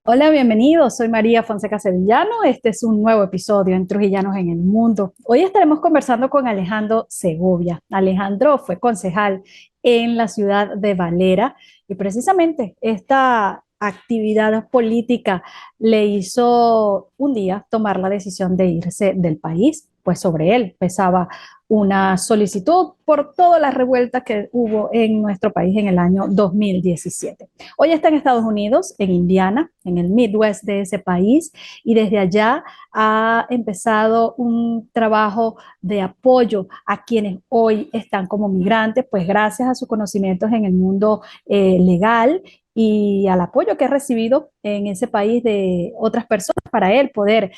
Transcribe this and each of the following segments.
Hola, bienvenidos. Soy María Fonseca Sevillano. Este es un nuevo episodio en Trujillanos en el Mundo. Hoy estaremos conversando con Alejandro Segovia. Alejandro fue concejal en la ciudad de Valera y precisamente esta actividad política le hizo un día tomar la decisión de irse del país, pues sobre él pesaba una solicitud por todas las revueltas que hubo en nuestro país en el año 2017. Hoy está en Estados Unidos, en Indiana, en el Midwest de ese país, y desde allá ha empezado un trabajo de apoyo a quienes hoy están como migrantes, pues gracias a sus conocimientos en el mundo legal y al apoyo que ha recibido en ese país de otras personas para él poder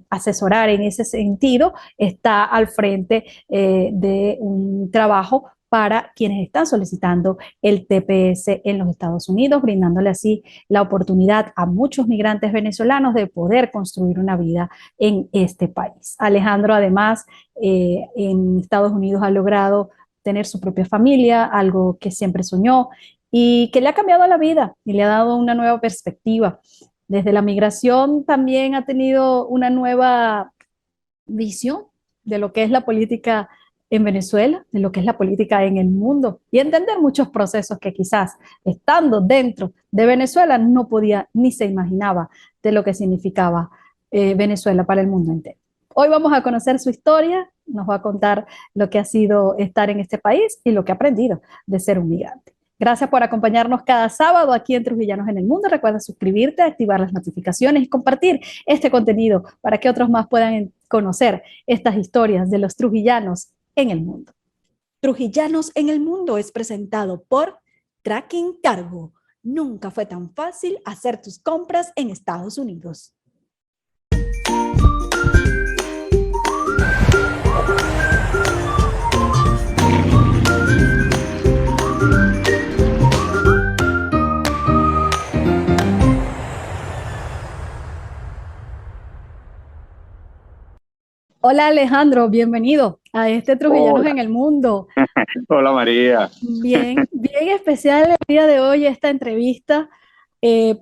asesorar en ese sentido, está al frente de un trabajo para quienes están solicitando el TPS en los Estados Unidos, brindándole así la oportunidad a muchos migrantes venezolanos de poder construir una vida en este país. Alejandro, además, en Estados Unidos ha logrado tener su propia familia, algo que siempre soñó y que le ha cambiado la vida y le ha dado una nueva perspectiva. Desde la migración también ha tenido una nueva visión de lo que es la política en Venezuela, de lo que es la política en el mundo y entender muchos procesos que quizás estando dentro de Venezuela no podía ni se imaginaba de lo que significaba Venezuela para el mundo entero. Hoy vamos a conocer su historia, nos va a contar lo que ha sido estar en este país y lo que ha aprendido de ser un migrante. Gracias por acompañarnos cada sábado aquí en Trujillanos en el Mundo. Recuerda suscribirte, activar las notificaciones y compartir este contenido para que otros más puedan conocer estas historias de los trujillanos en el mundo. Trujillanos en el Mundo es presentado por Tracking Cargo. Nunca fue tan fácil hacer tus compras en Estados Unidos. Hola Alejandro, bienvenido a este Trujillanos Hola, en el Mundo. hola María. Bien especial el día de hoy esta entrevista,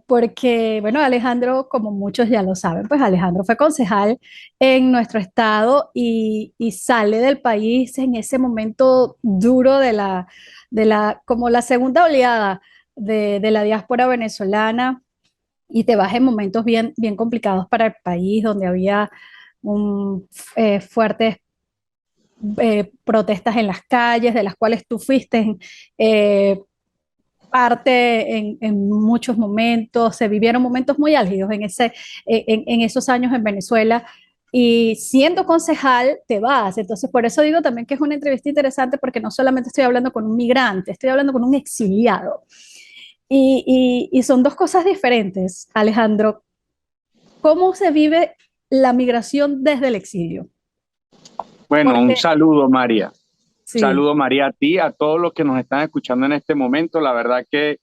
porque, bueno, Alejandro, como muchos ya lo saben, pues Alejandro fue concejal en nuestro estado y sale del país en ese momento duro como la segunda oleada de la diáspora venezolana y te vas en momentos bien complicados para el país, donde había fuertes protestas en las calles, de las cuales tú fuiste eh, parte en muchos momentos, se vivieron momentos muy álgidos en esos años en Venezuela. Y siendo concejal, te vas. Entonces, por eso digo también que es una entrevista interesante, porque no solamente estoy hablando con un migrante, estoy hablando con un exiliado. Y son dos cosas diferentes, Alejandro. ¿Cómo se vive la migración desde el exilio? Bueno, un Porque saludo María. sí, Saludo María a ti, a todos los que nos están escuchando en este momento. La verdad que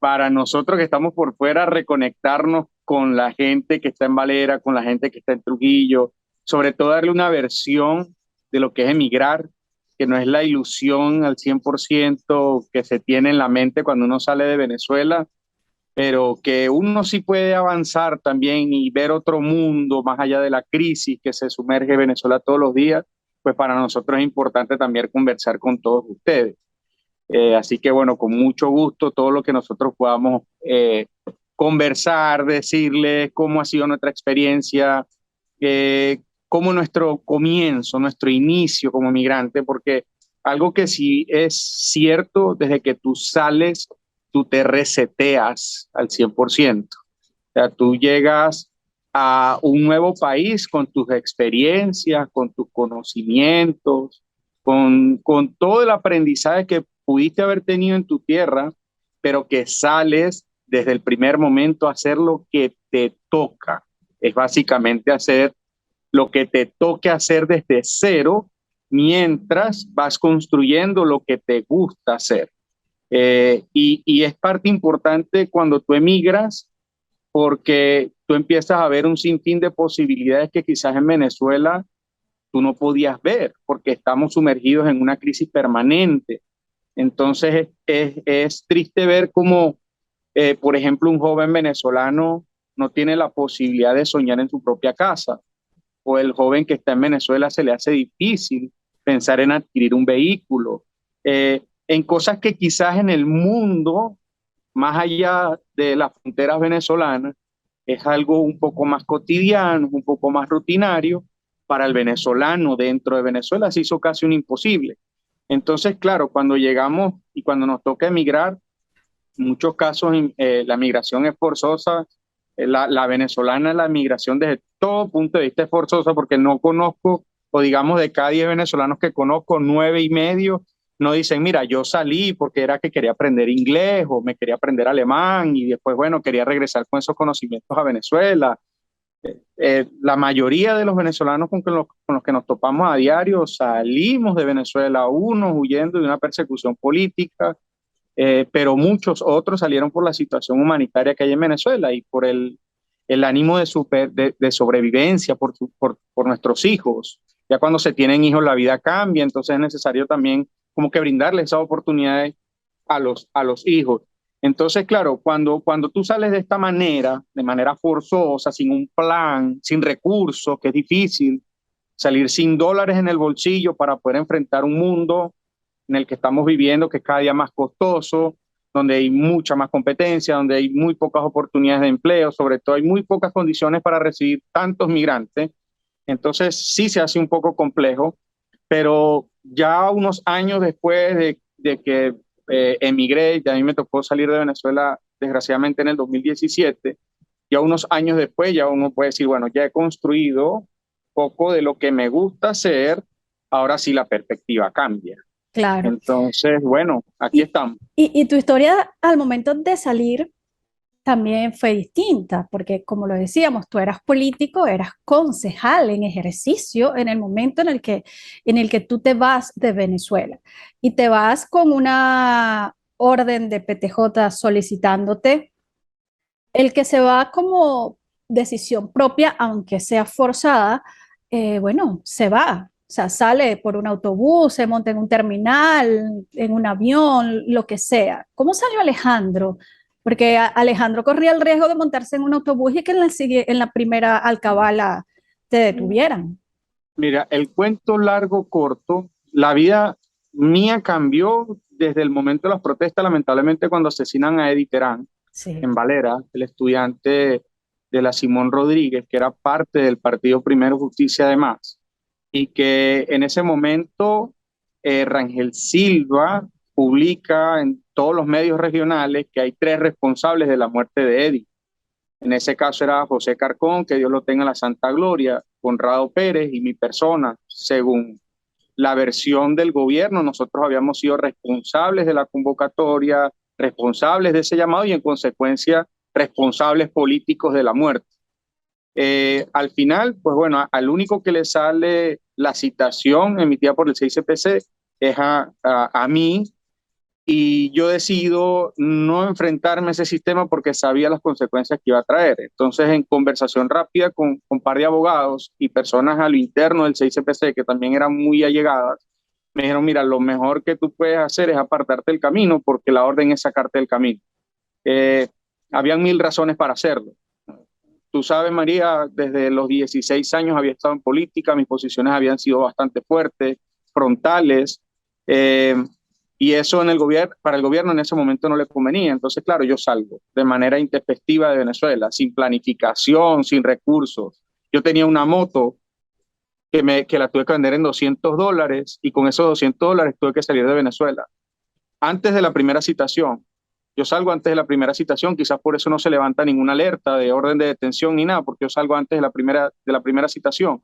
para nosotros que estamos por fuera, reconectarnos con la gente que está en Valera, con la gente que está en Trujillo, sobre todo darle una versión de lo que es emigrar, que no es la ilusión al 100% que se tiene en la mente cuando uno sale de Venezuela, pero que uno sí puede avanzar también y ver otro mundo más allá de la crisis que se sumerge Venezuela todos los días, pues para nosotros es importante también conversar con todos ustedes. Así que bueno, con mucho gusto todo lo que nosotros podamos conversar, decirles cómo ha sido nuestra experiencia, cómo nuestro comienzo, nuestro inicio como migrante, porque algo que sí es cierto, desde que tú sales, tú te reseteas al 100%. O sea, tú llegas a un nuevo país con tus experiencias, con tus conocimientos, con todo el aprendizaje que pudiste haber tenido en tu tierra, pero que sales desde el primer momento a hacer lo que te toca. Es básicamente hacer lo que te toque hacer desde cero mientras vas construyendo lo que te gusta hacer. Y es parte importante cuando tú emigras porque tú empiezas a ver un sinfín de posibilidades que quizás en Venezuela tú no podías ver, porque estamos sumergidos en una crisis permanente. Entonces es triste ver cómo Por ejemplo, un joven venezolano no tiene la posibilidad de soñar en su propia casa, o el joven que está en Venezuela se le hace difícil pensar en adquirir un vehículo, en cosas que quizás en el mundo, más allá de las fronteras venezolanas, es algo un poco más cotidiano, un poco más rutinario. Para el venezolano dentro de Venezuela se hizo casi un imposible. Entonces, claro, cuando llegamos y cuando nos toca emigrar, en muchos casos la migración es forzosa. La venezolana, la migración desde todo punto de vista es forzosa, porque no conozco, o digamos de cada 10 venezolanos que conozco, 9 y medio no dicen, mira, yo salí porque era que quería aprender inglés o me quería aprender alemán y después, bueno, quería regresar con esos conocimientos a Venezuela. La mayoría de los venezolanos con los que nos topamos a diario salimos de Venezuela, unos huyendo de una persecución política, pero muchos otros salieron por la situación humanitaria que hay en Venezuela y por el ánimo de sobrevivencia por nuestros hijos. Ya cuando se tienen hijos la vida cambia, entonces es necesario también como que brindarles esas oportunidades a los hijos. Entonces, claro, cuando tú sales de esta manera, de manera forzosa, sin un plan, sin recursos, que es difícil, salir sin dólares en el bolsillo para poder enfrentar un mundo en el que estamos viviendo, que es cada día más costoso, donde hay mucha más competencia, donde hay muy pocas oportunidades de empleo, sobre todo hay muy pocas condiciones para recibir tantos migrantes. Entonces sí se hace un poco complejo, pero ya unos años después de que emigré, ya a mí me tocó salir de Venezuela desgraciadamente en el 2017, ya unos años después ya uno puede decir, bueno, ya he construido poco de lo que me gusta hacer, ahora sí la perspectiva cambia. Claro. Entonces, bueno, aquí Y, estamos. y tu historia al momento de salir también fue distinta, porque como lo decíamos, tú eras político, eras concejal en ejercicio en el momento en el que tú te vas de Venezuela y te vas con una orden de PTJ solicitándote el que se va como decisión propia, aunque sea forzada, bueno, se va. O sea, sale por un autobús, se monta en un terminal, en un avión, lo que sea. ¿Cómo salió Alejandro? Porque Alejandro corría el riesgo de montarse en un autobús y que en la primera alcabala te detuvieran. Mira, el cuento largo, corto, la vida mía cambió desde el momento de las protestas, lamentablemente cuando asesinan a Eddie Terán Sí, en Valera, el estudiante de la Simón Rodríguez, que era parte del partido Primero Justicia además, y que en ese momento Rangel Silva publica en todos los medios regionales que hay 3 responsables de la muerte de Eddie. En ese caso era José Carcón, que Dios lo tenga en la santa gloria, Conrado Pérez y mi persona. Según la versión del gobierno, nosotros habíamos sido responsables de la convocatoria, responsables de ese llamado y en consecuencia responsables políticos de la muerte. Al final, pues bueno, al único que le sale la citación emitida por el CICPC es a mí, y yo decido no enfrentarme a ese sistema porque sabía las consecuencias que iba a traer. Entonces, en conversación rápida con un par de abogados y personas a lo interno del CICPC que también eran muy allegadas, me dijeron, mira, lo mejor que tú puedes hacer es apartarte del camino porque la orden es sacarte del camino. Eh, Habían 1000 razones para hacerlo. Tú sabes, María, desde los 16 años había estado en política, mis posiciones habían sido bastante fuertes, frontales, eh, y eso en el gobierno, para el gobierno en ese momento no le convenía. Entonces, claro, yo salgo de manera intempestiva de Venezuela, sin planificación, sin recursos. Yo tenía una moto que la tuve que vender en $200 y con esos $200 tuve que salir de Venezuela. Antes de la primera citación, yo salgo antes de la primera citación, quizás por eso no se levanta ninguna alerta de orden de detención ni nada, porque yo salgo antes de la primera citación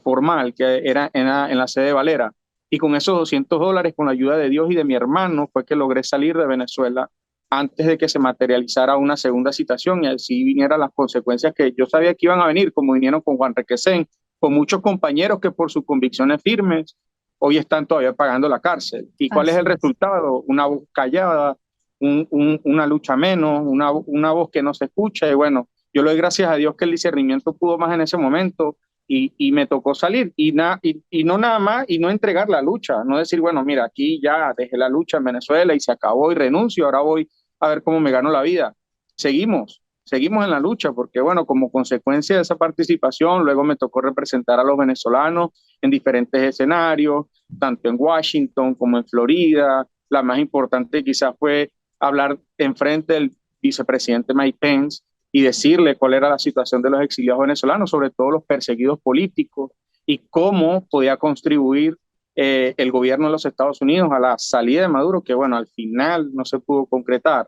formal, que era en la sede de Valera. Y con esos $200, con la ayuda de Dios y de mi hermano, fue que logré salir de Venezuela antes de que se materializara una segunda citación y así vinieran las consecuencias que yo sabía que iban a venir, como vinieron con Juan Requesén, con muchos compañeros que por sus convicciones firmes hoy están todavía pagando la cárcel. ¿Y cuál es el así es. resultado? Una voz callada, una lucha menos, una voz que no se escucha. Y bueno, yo le doy gracias a Dios que el discernimiento pudo más en ese momento y me tocó salir y no nada más y no entregar la lucha, no decir, bueno, mira, aquí ya dejé la lucha en Venezuela y se acabó y renuncio, ahora voy a ver cómo me gano la vida. Seguimos en la lucha, porque bueno, como consecuencia de esa participación, luego me tocó representar a los venezolanos en diferentes escenarios, tanto en Washington como en Florida. La más importante quizás fue hablar en frente del vicepresidente Mike Pence y decirle cuál era la situación de los exiliados venezolanos, sobre todo los perseguidos políticos, y cómo podía contribuir el gobierno de los Estados Unidos a la salida de Maduro, que bueno, al final no se pudo concretar,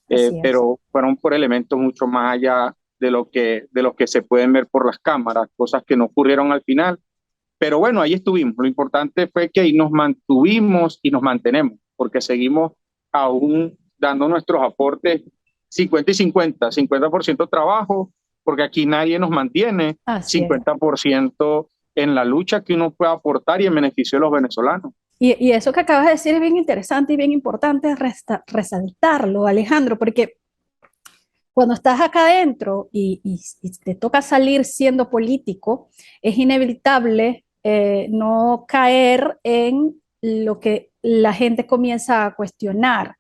Así es. pero fueron por elementos mucho más allá de lo que se pueden ver por las cámaras, cosas que no ocurrieron al final. Pero bueno, ahí estuvimos. Lo importante fue que ahí nos mantuvimos y nos mantenemos, porque seguimos aún dando nuestros aportes 50 y 50, 50% trabajo, porque aquí nadie nos mantiene, Así es. 50% en la lucha que uno puede aportar y en beneficio de los venezolanos. Y eso que acabas de decir es bien interesante y bien importante resaltarlo, Alejandro, porque cuando estás acá adentro y te toca salir siendo político, es inevitable no caer en lo que la gente comienza a cuestionar.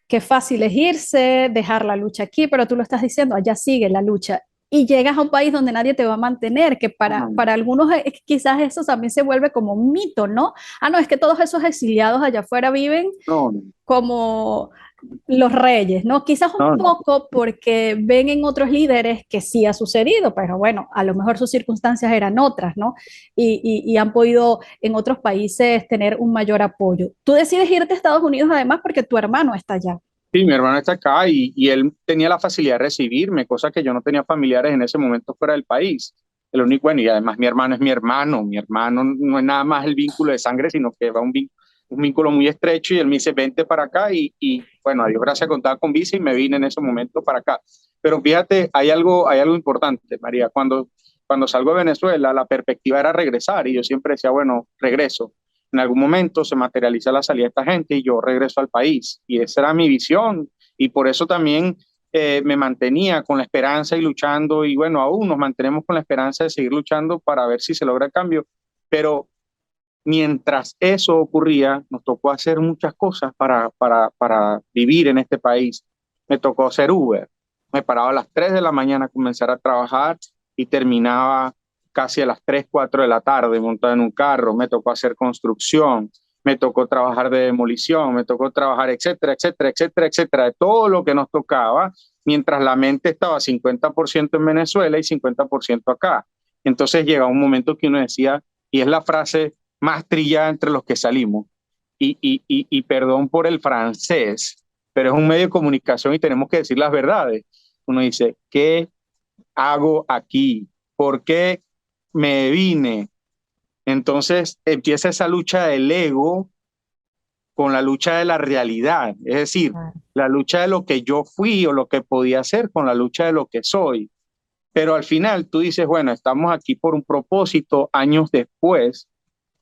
Qué fácil es irse, dejar la lucha aquí, pero tú lo estás diciendo, allá sigue la lucha. Y llegas a un país donde nadie te va a mantener, que para algunos quizás eso también se vuelve como un mito, ¿no? Ah, no, es que todos esos exiliados allá afuera viven No, como los reyes, ¿no? Quizás un no, no. poco porque ven en otros líderes que sí ha sucedido, pero bueno, a lo mejor sus circunstancias eran otras, ¿no? Y han podido en otros países tener un mayor apoyo. Tú decides irte a Estados Unidos además porque tu hermano está allá. Sí, mi hermano está acá y él tenía la facilidad de recibirme, cosa que yo no tenía familiares en ese momento fuera del país. El único, bueno, y además mi hermano es mi hermano no es nada más el vínculo de sangre, sino que va un vínculo muy estrecho y él me dice, vente para acá y bueno, a Dios gracias, contaba con visa y me vine en ese momento para acá. Pero fíjate, hay algo importante, María, cuando salgo de Venezuela, la perspectiva era regresar y yo siempre decía, bueno, regreso en algún momento se materializa la salida de esta gente y yo regreso al país. Y esa era mi visión. Y por eso también me mantenía con la esperanza y luchando. Y bueno, aún nos mantenemos con la esperanza de seguir luchando para ver si se logra el cambio. Pero mientras eso ocurría, nos tocó hacer muchas cosas para vivir en este país. Me tocó hacer Uber. Me paraba a las 3 de la mañana a comenzar a trabajar y terminaba casi a las 3 4 de la tarde montado en un carro. Me tocó hacer construcción, me tocó trabajar de demolición, me tocó trabajar, etcétera, etcétera, etcétera, etcétera, de todo lo que nos tocaba, mientras la mente estaba 50% en Venezuela y 50% acá. Entonces llega un momento que uno decía, y es la frase más trillada entre los que salimos. Y perdón por el francés, pero es un medio de comunicación y tenemos que decir las verdades. Uno dice, ¿qué hago aquí? ¿Por qué me vine? Entonces empieza esa lucha del ego con la lucha de la realidad, es decir, la lucha de lo que yo fui o lo que podía ser con la lucha de lo que soy. Pero al final tú dices, bueno, estamos aquí por un propósito, años después,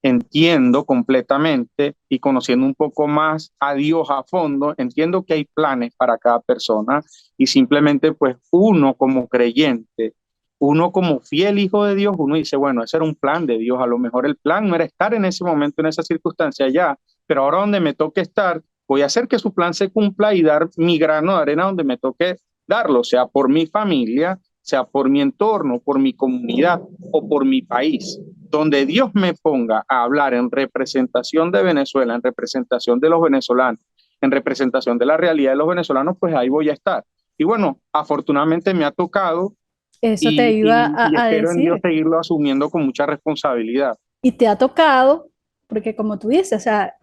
entiendo completamente y conociendo un poco más a Dios a fondo, entiendo que hay planes para cada persona y simplemente pues uno como creyente, uno como fiel hijo de Dios, uno dice, bueno, ese era un plan de Dios, a lo mejor el plan no era estar en ese momento, en esa circunstancia ya, pero ahora donde me toque estar, voy a hacer que su plan se cumpla y dar mi grano de arena donde me toque darlo, sea por mi familia, sea por mi entorno, por mi comunidad o por mi país. Donde Dios me ponga a hablar en representación de Venezuela, en representación de los venezolanos, en representación de la realidad de los venezolanos, pues ahí voy a estar. Y bueno, afortunadamente me ha tocado Eso te iba y a espero en Dios decir. seguirlo asumiendo con mucha responsabilidad. Y te ha tocado, porque como tú dices, o sea,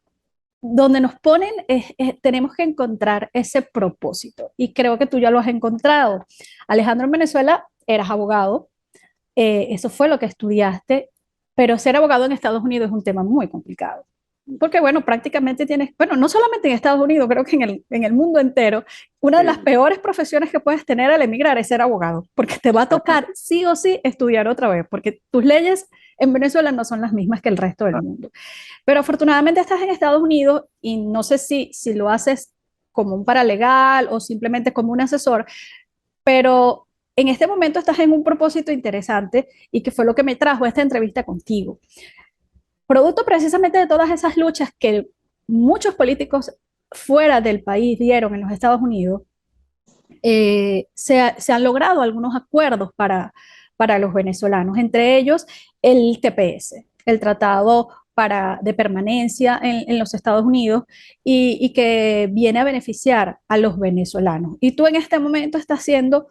donde nos ponen tenemos que encontrar ese propósito. Y creo que tú ya lo has encontrado. Alejandro, en Venezuela eras abogado, eso fue lo que estudiaste, pero ser abogado en Estados Unidos es un tema muy complicado. Porque, bueno, prácticamente tienes, bueno, no solamente en Estados Unidos, creo que en el mundo entero, una de las peores profesiones que puedes tener al emigrar es ser abogado, porque te va a tocar sí o sí estudiar otra vez, porque tus leyes en Venezuela no son las mismas que el resto del mundo. Pero afortunadamente estás en Estados Unidos y no sé si lo haces como un paralegal o simplemente como un asesor, pero en este momento estás en un propósito interesante y que fue lo que me trajo a esta entrevista contigo. Producto precisamente de todas esas luchas que muchos políticos fuera del país dieron en los Estados Unidos, se han logrado algunos acuerdos para los venezolanos, entre ellos el TPS, el Tratado de Permanencia en los Estados Unidos, y que viene a beneficiar a los venezolanos. Y tú en este momento estás siendo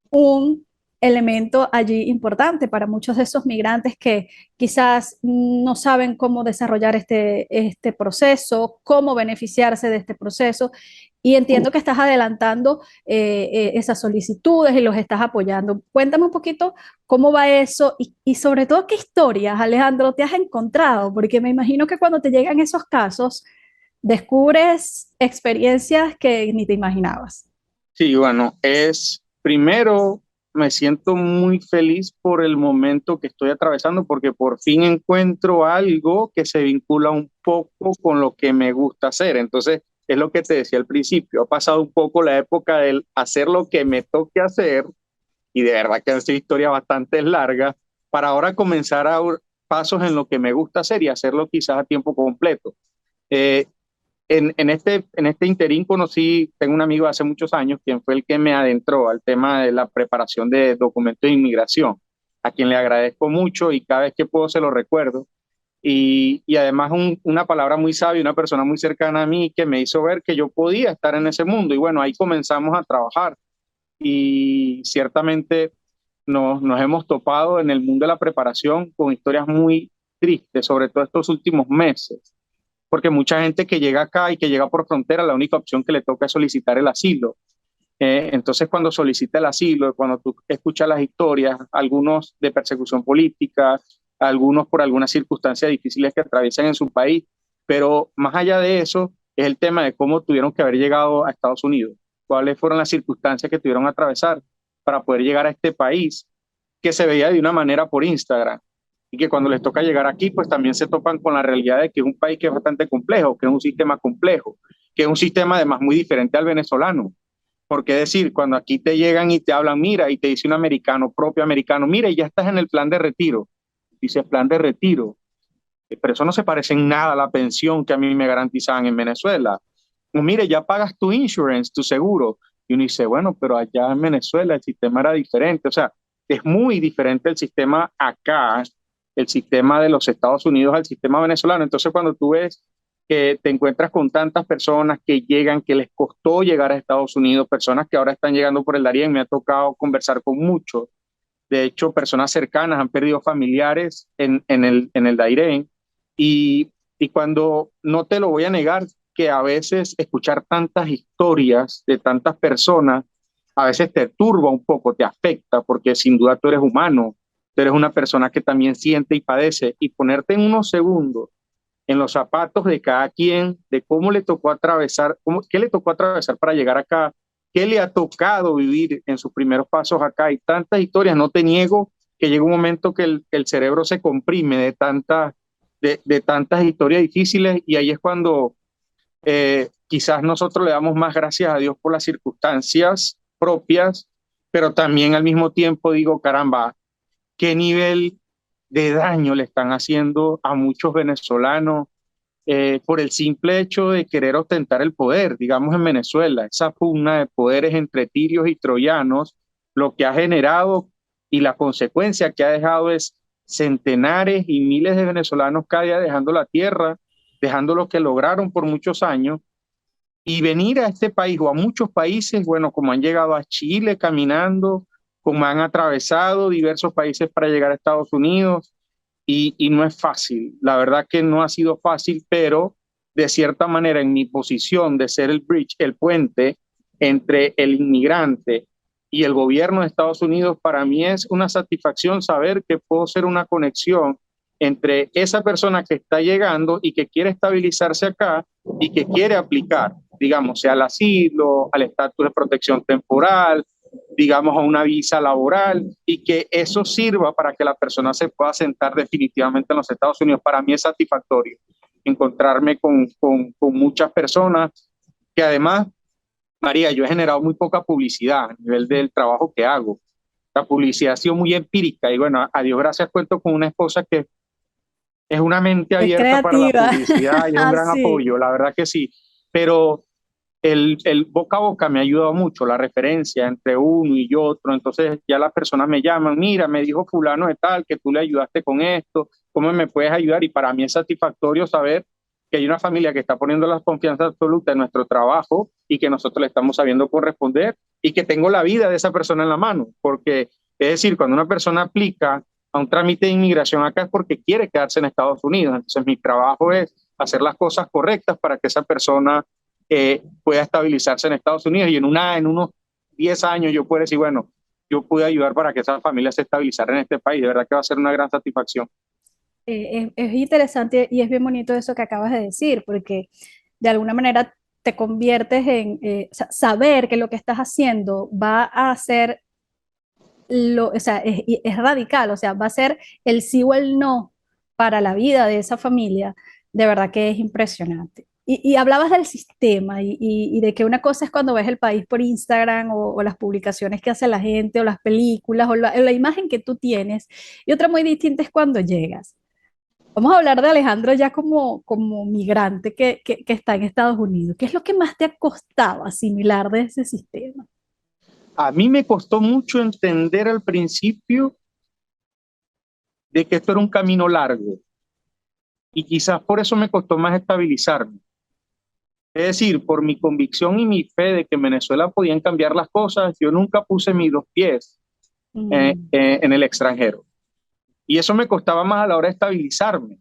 un elemento allí importante para muchos de esos migrantes que quizás no saben cómo desarrollar este proceso, cómo beneficiarse de este proceso. Y entiendo que estás adelantando esas solicitudes y los estás apoyando. Cuéntame un poquito cómo va eso y sobre todo qué historias, Alejandro, te has encontrado, porque me imagino que cuando te llegan esos casos, descubres experiencias que ni te imaginabas. Sí, bueno, primero me siento muy feliz por el momento que estoy atravesando porque por fin encuentro algo que se vincula un poco con lo que me gusta hacer. Entonces, es lo que te decía al principio, ha pasado un poco la época del hacer lo que me toque hacer y de verdad que han sido historias bastante largas para ahora comenzar a dar pasos en lo que me gusta hacer y hacerlo quizás a tiempo completo. Eh, en este interín tengo un amigo de hace muchos años, quien fue el que me adentró al tema de la preparación de documentos de inmigración, a quien le agradezco mucho y cada vez que puedo se lo recuerdo. Y además una palabra muy sabia, una persona muy cercana a mí que me hizo ver que yo podía estar en ese mundo. Y bueno, ahí comenzamos a trabajar y ciertamente nos hemos topado en el mundo de la preparación con historias muy tristes, sobre todo estos últimos meses porque mucha gente que llega acá y que llega por frontera, la única opción que le toca es solicitar el asilo. Entonces, cuando solicita el asilo, cuando tú escuchas las historias, algunos de persecución política, algunos por algunas circunstancias difíciles que atraviesan en su país, pero más allá de eso, es el tema de cómo tuvieron que haber llegado a Estados Unidos, cuáles fueron las circunstancias que tuvieron que atravesar para poder llegar a este país que se veía de una manera por Instagram y que cuando les toca llegar aquí, pues también se topan con la realidad de que es un país que es bastante complejo, que es un sistema complejo, que es un sistema además muy diferente al venezolano. Porque decir, cuando aquí te llegan y te hablan, mira, y te dice un americano, propio americano, mira, y ya estás en el plan de retiro. Dice plan de retiro, pero eso no se parece en nada a la pensión que a mí me garantizaban en Venezuela. Pues mire, ya pagas tu insurance, tu seguro. Y uno dice, bueno, pero allá en Venezuela el sistema era diferente. O sea, es muy diferente el sistema acá, el sistema de los Estados Unidos al sistema venezolano. Entonces, cuando tú ves que te encuentras con tantas personas que llegan, que les costó llegar a Estados Unidos, personas que ahora están llegando por el Darién, me ha tocado conversar con muchos. De hecho, personas cercanas han perdido familiares en el Dairén. Y cuando, no te lo voy a negar, que a veces escuchar tantas historias de tantas personas, a veces te turba un poco, te afecta, porque sin duda tú eres humano, tú eres una persona que también siente y padece, y ponerte en unos segundos en los zapatos de cada quien, de cómo le tocó atravesar, qué le tocó atravesar para llegar acá, qué le ha tocado vivir en sus primeros pasos acá. Hay tantas historias, no te niego que llega un momento que el cerebro se comprime de tantas historias difíciles y ahí es cuando quizás nosotros le damos más gracias a Dios por las circunstancias propias, pero también al mismo tiempo digo, caramba, qué nivel de daño le están haciendo a muchos venezolanos por el simple hecho de querer ostentar el poder, digamos en Venezuela, esa pugna de poderes entre tirios y troyanos, lo que ha generado y la consecuencia que ha dejado es centenares y miles de venezolanos cada día dejando la tierra, dejando lo que lograron por muchos años y venir a este país o a muchos países, bueno, como han llegado a Chile caminando, como han atravesado diversos países para llegar a Estados Unidos, y no es fácil. La verdad que no ha sido fácil, pero de cierta manera en mi posición de ser el bridge, el puente entre el inmigrante y el gobierno de Estados Unidos, para mí es una satisfacción saber que puedo ser una conexión entre esa persona que está llegando y que quiere estabilizarse acá y que quiere aplicar, digamos, sea al asilo, al estatus de protección temporal, digamos, a una visa laboral y que eso sirva para que la persona se pueda sentar definitivamente en los Estados Unidos. Para mí es satisfactorio encontrarme con muchas personas que además, María, yo he generado muy poca publicidad a nivel del trabajo que hago. La publicidad ha sido muy empírica y bueno, a Dios gracias cuento con una esposa que es una mente Es abierta para la creativa. publicidad y es un gran Sí. apoyo, la verdad que sí. pero el boca a boca me ha ayudado mucho, la referencia entre uno y otro. Entonces ya las personas me llaman, mira, me dijo fulano de tal, que tú le ayudaste con esto, ¿cómo me puedes ayudar? Y para mí es satisfactorio saber que hay una familia que está poniendo la confianza absoluta en nuestro trabajo y que nosotros le estamos sabiendo corresponder y que tengo la vida de esa persona en la mano. Porque, es decir, cuando una persona aplica a un trámite de inmigración acá es porque quiere quedarse en Estados Unidos. Entonces mi trabajo es hacer las cosas correctas para que esa persona pueda estabilizarse en Estados Unidos y en unos 10 años yo pueda decir, bueno, yo pude ayudar para que esa familia se estabilizara en este país. De verdad que va a ser una gran satisfacción. Es interesante y es bien bonito eso que acabas de decir, porque de alguna manera te conviertes en saber que lo que estás haciendo va a hacer o sea, es radical, o sea, va a ser el sí o el no para la vida de esa familia, de verdad que es impresionante. Y hablabas del sistema y de que una cosa es cuando ves el país por Instagram o las publicaciones que hace la gente o las películas o la imagen que tú tienes, y otra muy distinta es cuando llegas. Vamos a hablar de Alejandro ya como migrante que está en Estados Unidos. ¿Qué es lo que más te ha costado asimilar de ese sistema? A mí me costó mucho entender al principio de que esto era un camino largo y quizás por eso me costó más estabilizarme. Es decir, por mi convicción y mi fe de que en Venezuela podían cambiar las cosas, yo nunca puse mis dos pies Mm, en el extranjero. Y eso me costaba más a la hora de estabilizarme,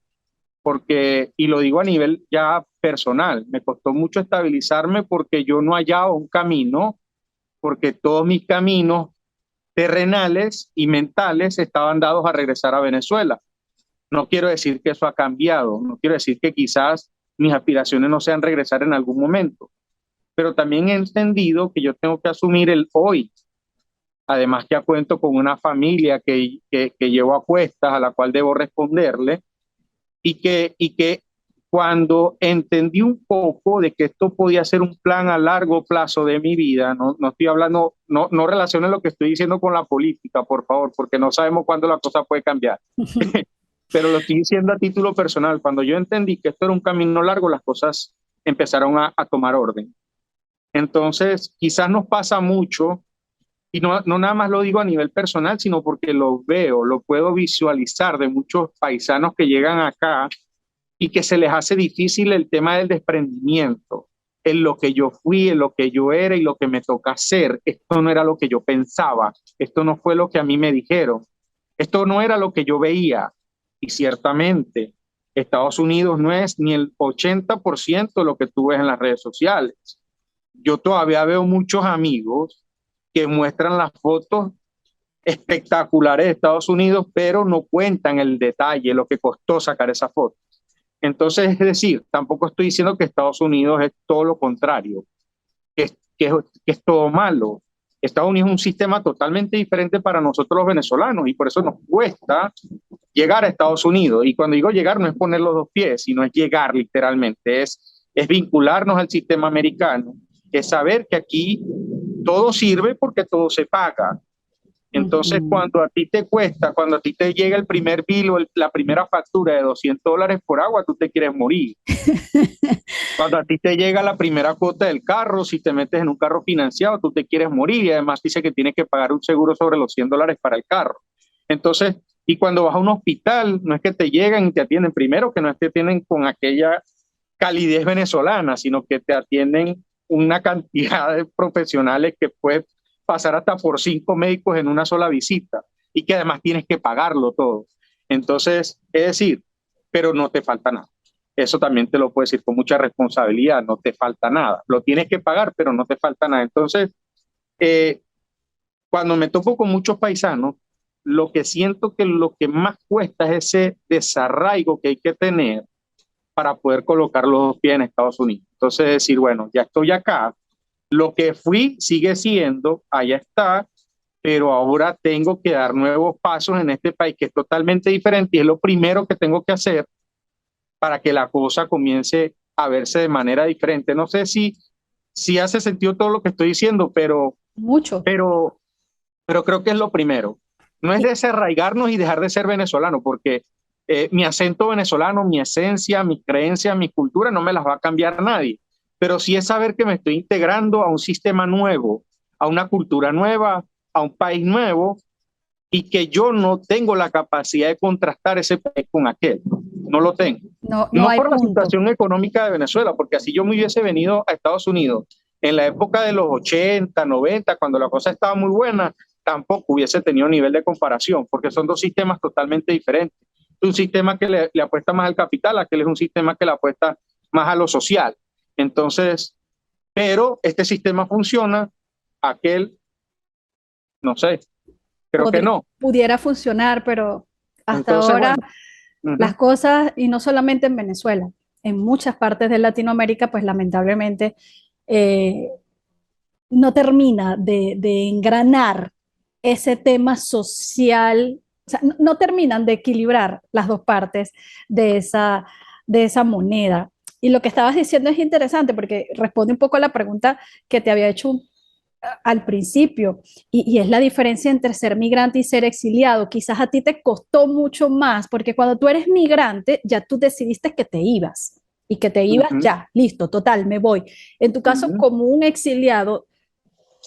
porque, y lo digo a nivel ya personal, me costó mucho estabilizarme porque yo no hallaba un camino, porque todos mis caminos terrenales y mentales estaban dados a regresar a Venezuela. No quiero decir que eso ha cambiado, no quiero decir que quizás mis aspiraciones no sean regresar en algún momento, pero también he entendido que yo tengo que asumir el hoy. Además que cuento con una familia que llevo a cuestas, a la cual debo responderle, y que cuando entendí un poco de que esto podía ser un plan a largo plazo de mi vida, no estoy hablando, no relaciones lo que estoy diciendo con la política, por favor, porque no sabemos cuándo la cosa puede cambiar. Pero lo estoy diciendo a título personal. Cuando yo entendí que esto era un camino largo, las cosas empezaron a tomar orden. Entonces, quizás nos pasa mucho, y no nada más lo digo a nivel personal, sino porque lo veo, lo puedo visualizar de muchos paisanos que llegan acá y que se les hace difícil el tema del desprendimiento, en lo que yo fui, en lo que yo era y lo que me toca hacer. Esto no era lo que yo pensaba, esto no fue lo que a mí me dijeron, esto no era lo que yo veía. Y ciertamente, Estados Unidos no es ni el 80% de lo que tú ves en las redes sociales. Yo todavía veo muchos amigos que muestran las fotos espectaculares de Estados Unidos, pero no cuentan el detalle, lo que costó sacar esa foto. Entonces, es decir, tampoco estoy diciendo que Estados Unidos es todo lo contrario, que es todo malo. Estados Unidos es un sistema totalmente diferente para nosotros los venezolanos y por eso nos cuesta llegar a Estados Unidos. Y cuando digo llegar no es poner los dos pies, sino es llegar literalmente, es vincularnos al sistema americano, es saber que aquí todo sirve porque todo se paga. Entonces, ujú. cuando a ti te cuesta, cuando a ti te llega el primer bill o la primera factura de $200 por agua, tú te quieres morir. Cuando a ti te llega la primera cuota del carro, si te metes en un carro financiado, tú te quieres morir y además dice que tienes que pagar un seguro sobre los $100 para el carro. Entonces, y cuando vas a un hospital, no es que te llegan y te atienden primero, que no es que te atienden con aquella calidez venezolana, sino que te atienden una cantidad de profesionales que puede pasar hasta por 5 médicos en una sola visita y que además tienes que pagarlo todo. Entonces, es decir, pero no te falta nada. Eso también te lo puedo decir con mucha responsabilidad, no te falta nada. Lo tienes que pagar, pero no te falta nada. Entonces, eh, cuando me topo con muchos paisanos, lo que siento que lo que más cuesta es ese desarraigo que hay que tener para poder colocar los dos pies en Estados Unidos. Entonces decir, bueno, ya estoy acá, lo que fui sigue siendo, allá está, pero ahora tengo que dar nuevos pasos en este país que es totalmente diferente y es lo primero que tengo que hacer para que la cosa comience a verse de manera diferente. No sé si hace sentido todo lo que estoy diciendo, Mucho. pero, pero creo que es lo primero. No es Y, desarraigarnos y dejar de ser venezolano, porque mi acento venezolano, mi esencia, mis creencias, mi cultura no me las va a cambiar nadie. pero sí es saber que me estoy integrando a un sistema nuevo, a una cultura nueva, a un país nuevo, y que yo no tengo la capacidad de contrastar ese país con aquel. No lo tengo. No, no No hay por la punto. situación económica de Venezuela, porque así yo me hubiese venido a Estados Unidos en la época de los 80, 90, cuando la cosa estaba muy buena, tampoco hubiese tenido nivel de comparación, porque son dos sistemas totalmente diferentes. Un sistema que le apuesta más al capital, aquel es un sistema que le apuesta más a lo social. Entonces, pero este sistema funciona, aquel, no sé, creo que no. Pudiera funcionar, pero hasta Entonces, ahora bueno, las uh-huh. cosas, y no solamente en Venezuela, en muchas partes de Latinoamérica, pues lamentablemente eh, no termina de engranar ese tema social, o sea, no terminan de equilibrar las dos partes de de esa moneda. Y lo que estabas diciendo es interesante porque responde un poco a la pregunta que te había hecho al principio, y es la diferencia entre ser migrante y ser exiliado. Quizás a ti te costó mucho más, porque cuando tú eres migrante, ya tú decidiste que te ibas, y que te ibas Uh-huh. ya, listo, total, me voy. En tu caso, Uh-huh. como un exiliado,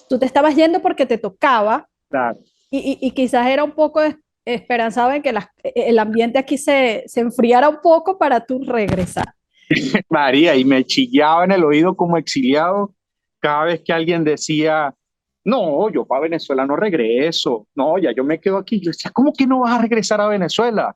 tú te estabas yendo porque te tocaba, Claro. y quizás era un poco esperanzado en que el ambiente aquí se enfriara un poco para tú regresar. María, y me chillaba en el oído como exiliado cada vez que alguien decía, no, yo para Venezuela no regreso, no, ya yo me quedo aquí. Yo decía, ¿cómo que no vas a regresar a Venezuela?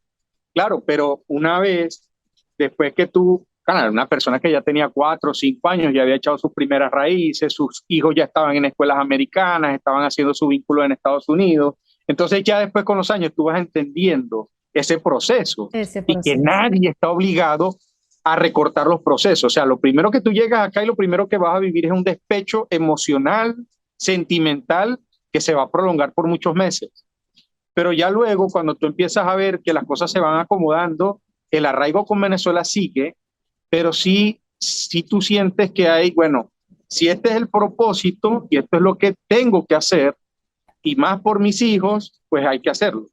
Claro, pero una vez, después que tú, claro, una persona que ya tenía 4 o 5 años, ya había echado sus primeras raíces, sus hijos ya estaban en escuelas americanas, estaban haciendo su vínculo en Estados Unidos. Entonces ya después con los años tú vas entendiendo ese proceso Ese y que proceso. nadie está obligado a recortar los procesos. O sea, lo primero que tú llegas acá y lo primero que vas a vivir es un despecho emocional, sentimental, que se va a prolongar por muchos meses. Pero ya luego, cuando tú empiezas a ver que las cosas se van acomodando, el arraigo con Venezuela sigue, pero sí tú sientes que hay, bueno, si este es el propósito y esto es lo que tengo que hacer, y más por mis hijos, pues hay que hacerlo.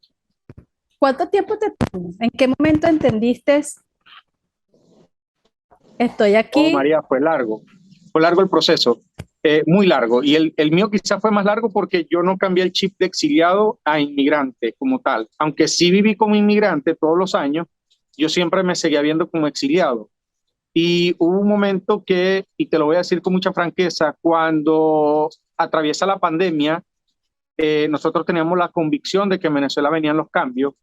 ¿Cuánto tiempo te tomó? ¿En qué momento entendiste, estoy Oh, aquí? María, fue largo el proceso, muy largo. Y el mío quizás fue más largo porque yo no cambié el chip de exiliado a inmigrante como tal. Aunque sí viví como inmigrante todos los años, yo siempre me seguía viendo como exiliado. Y hubo un momento que, y te lo voy a decir con mucha franqueza, cuando atraviesa la pandemia, nosotros teníamos la convicción de que en Venezuela venían los cambios.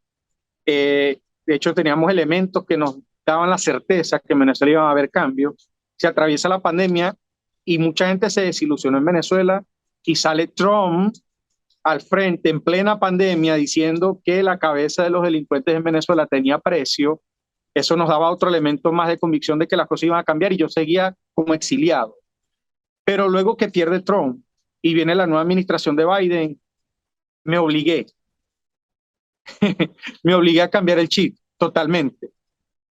De hecho, teníamos elementos que nos daban la certeza que en Venezuela iban a haber cambios. Se atraviesa la pandemia y mucha gente se desilusionó en Venezuela y sale Trump al frente en plena pandemia diciendo que la cabeza de los delincuentes en Venezuela tenía precio. Eso nos daba otro elemento más de convicción de que las cosas iban a cambiar y yo seguía como exiliado. Pero luego que pierde Trump y viene la nueva administración de Biden, me obligué, me obligué a cambiar el chip totalmente.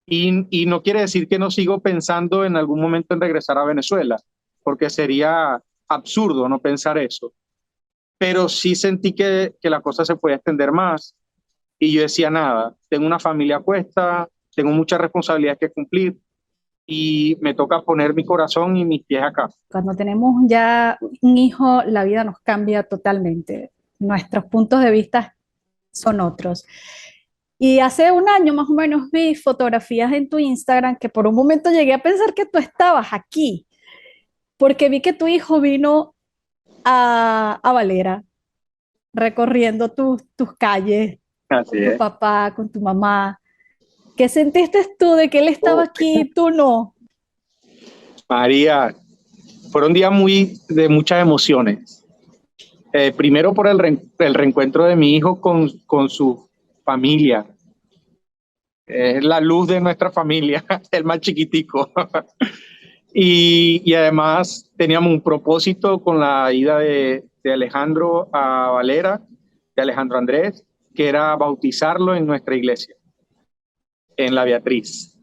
Y no quiere decir que no sigo pensando en algún momento en regresar a Venezuela, porque sería absurdo no pensar eso. Pero sí sentí que la cosa se podía extender más y yo decía, nada, tengo una familia puesta, tengo muchas responsabilidades que cumplir y me toca poner mi corazón y mis pies acá. Cuando tenemos ya un hijo, la vida nos cambia totalmente. Nuestros puntos de vista son otros. Y hace un año más o menos vi fotografías en tu Instagram que por un momento llegué a pensar que tú estabas aquí, porque vi que tu hijo vino a Valera recorriendo tus calles Así con tu es. papá, con tu mamá. ¿Qué sentiste tú de que él estaba Oh, aquí y tú no? María, fueron días de muchas emociones. Primero por el reencuentro de mi hijo con su familia. Es la luz de nuestra familia, el más chiquitico. Y además teníamos un propósito con la ida de Alejandro a Valera, de Alejandro Andrés, que era bautizarlo en nuestra iglesia, en la Beatriz.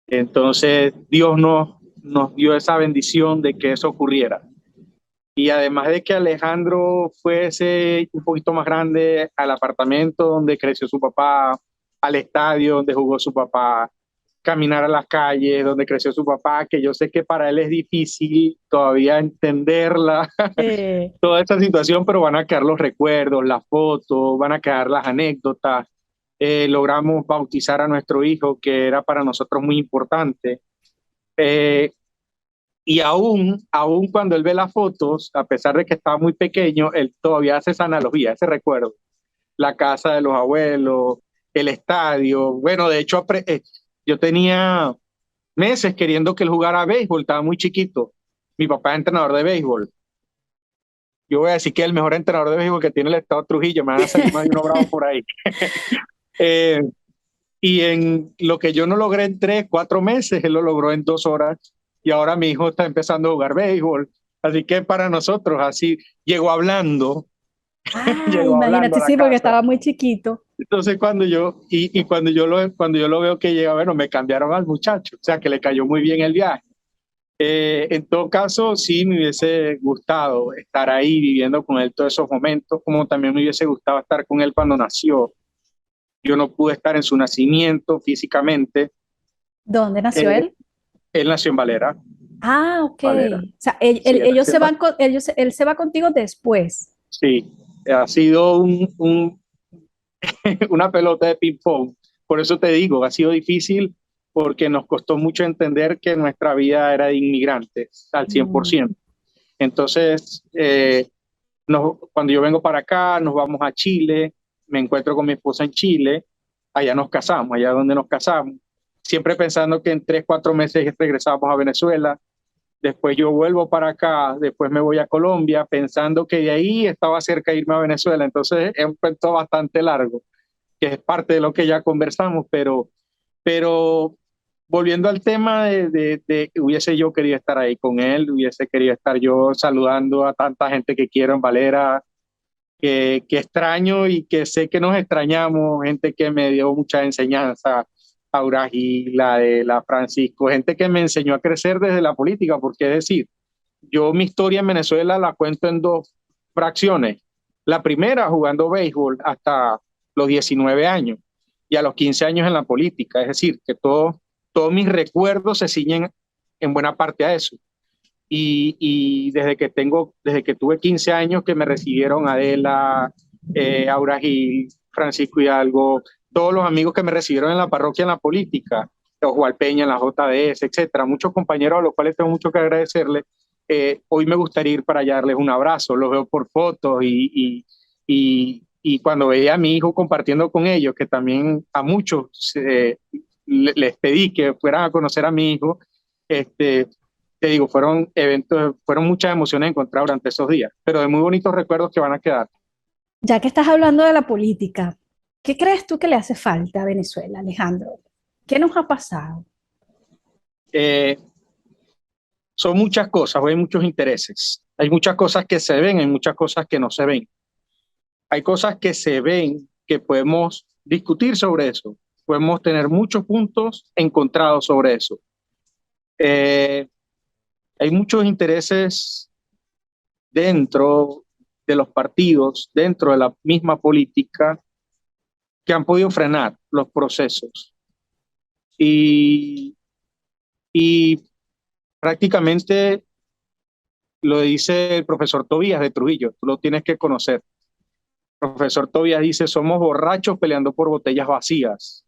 Entonces Dios nos dio esa bendición de que eso ocurriera. Y además de que Alejandro fuese un poquito más grande al apartamento donde creció su papá, al estadio donde jugó su papá, caminar a las calles donde creció su papá, que yo sé que para él es difícil todavía entenderla, Eh, toda esta situación, pero van a quedar los recuerdos, las fotos, van a quedar las anécdotas. Logramos bautizar a nuestro hijo, que era para nosotros muy importante. Eh, y aún cuando él ve las fotos, a pesar de que estaba muy pequeño, él todavía hace esa analogía, ese recuerdo. La casa de los abuelos, el estadio. Bueno, de hecho, yo tenía meses queriendo que él jugara a béisbol, estaba muy chiquito. Mi papá es entrenador de béisbol. Yo voy a decir que es el mejor entrenador de béisbol que tiene el estado de Trujillo, me van a salir más de uno bravo por ahí. Eh, y en lo que yo no logré en 3, 4 meses, él lo logró en 2 horas. Y ahora mi hijo está empezando a jugar béisbol. Así que para nosotros, así llegó hablando, ah, llegó hablando imagínate, a la sí, porque casa. estaba muy chiquito. Entonces cuando yo lo veo que llega, bueno, me cambiaron al muchacho, o sea que le cayó muy bien el viaje. En todo caso, sí me hubiese gustado estar ahí viviendo con él todos esos momentos, como también me hubiese gustado estar con él cuando nació. Yo no pude estar en su nacimiento físicamente. ¿Dónde nació Eh, él? Él nació en Valera, Ah, ok. Valera. O sea, Sí, él ellos nació se en van Valera. él se va contigo después. Sí, ha sido una pelota de ping-pong. Por eso te digo, ha sido difícil porque nos costó mucho entender que nuestra vida era de inmigrantes al Mm. 100%. Entonces, cuando yo vengo para acá, nos vamos a Chile, me encuentro con mi esposa en Chile, allá nos casamos, allá donde nos casamos, siempre pensando que en 3, 4 meses regresamos a Venezuela. Después yo vuelvo para acá, después me voy a Colombia, pensando que de ahí estaba cerca de irme a Venezuela. Entonces es un cuento bastante largo, que es parte de lo que ya conversamos, pero volviendo al tema de hubiese yo querido estar ahí con él, hubiese querido estar yo saludando a tanta gente que quiero en Valera, que extraño y que sé que nos extrañamos, gente que me dio mucha enseñanza, Aura Gila, de la Francisco, gente que me enseñó a crecer desde la política, porque es decir, yo mi historia en Venezuela la cuento en 2 fracciones. La primera jugando béisbol hasta los 19 años y a los 15 años en la política. Es decir, que todos mis recuerdos se ciñen en buena parte a eso. Y desde que tuve 15 años que me recibieron Adela, Aura Gil, Francisco Hidalgo, todos los amigos que me recibieron en la parroquia, en la política, Oswald Peña en la JDS, etcétera, muchos compañeros a los cuales tengo mucho que agradecerles. Hoy me gustaría ir para allá darles un abrazo, los veo por fotos y cuando veía a mi hijo compartiendo con ellos, que también a muchos les pedí que fueran a conocer a mi hijo, este, te digo, fueron eventos, fueron muchas emociones encontradas durante esos días, pero de muy bonitos recuerdos que van a quedar. Ya que estás hablando de la política, ¿qué crees tú que le hace falta a Venezuela, Alejandro? ¿Qué nos ha pasado? Eh, Son muchas cosas, hay muchos intereses, hay muchas cosas que se ven, hay muchas cosas que no se ven. Hay cosas que se ven que podemos discutir sobre eso, podemos tener muchos puntos encontrados sobre eso. Eh, Hay muchos intereses dentro de los partidos, dentro de la misma política, que han podido frenar los procesos. Y, y prácticamente lo dice el profesor Tobías de Trujillo, tú lo tienes que conocer. El profesor Tobías dice, somos borrachos peleando por botellas vacías.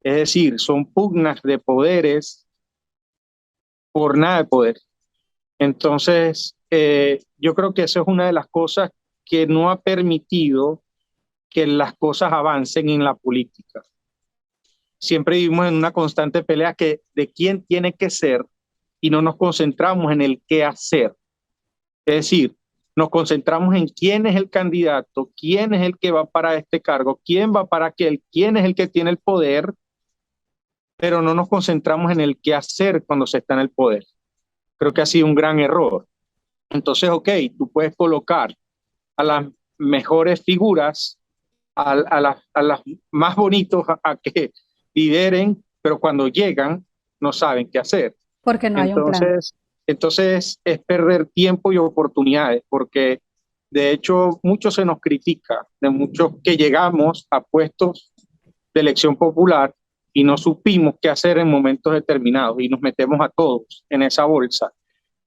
Es decir, son pugnas de poderes por nada de poder. Entonces, yo creo que eso es una de las cosas que no ha permitido que las cosas avancen en la política. Siempre vivimos en una constante pelea de quién tiene que ser y no nos concentramos en el qué hacer. Es decir, nos concentramos en quién es el candidato, quién es el que va para este cargo, quién va para aquel, quién es el que tiene el poder, pero no nos concentramos en el qué hacer cuando se está en el poder. Creo que ha sido un gran error. Entonces, ok, tú puedes colocar a las mejores figuras, a las más bonitos a que lideren, pero cuando llegan no saben qué hacer. Porque no hay un plan. Entonces es perder tiempo y oportunidades, porque de hecho mucho se nos critica, de muchos que llegamos a puestos de elección popular, y no supimos qué hacer en momentos determinados y nos metemos a todos en esa bolsa.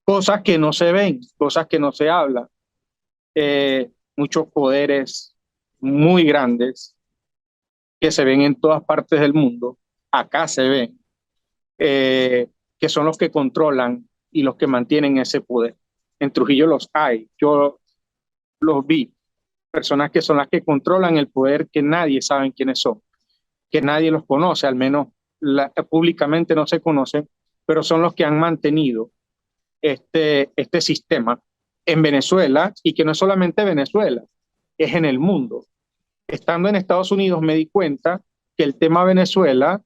Cosas que no se ven, cosas que no se hablan, muchos poderes muy grandes que se ven en todas partes del mundo, acá se ven, que son los que controlan y los que mantienen ese poder. En Trujillo los hay, yo los vi, personas que son las que controlan el poder que nadie sabe quiénes son, que nadie los conoce, al menos públicamente no se conocen, pero son los que han mantenido este sistema en Venezuela, y que no es solamente Venezuela, es en el mundo. Estando en Estados Unidos me di cuenta que el tema Venezuela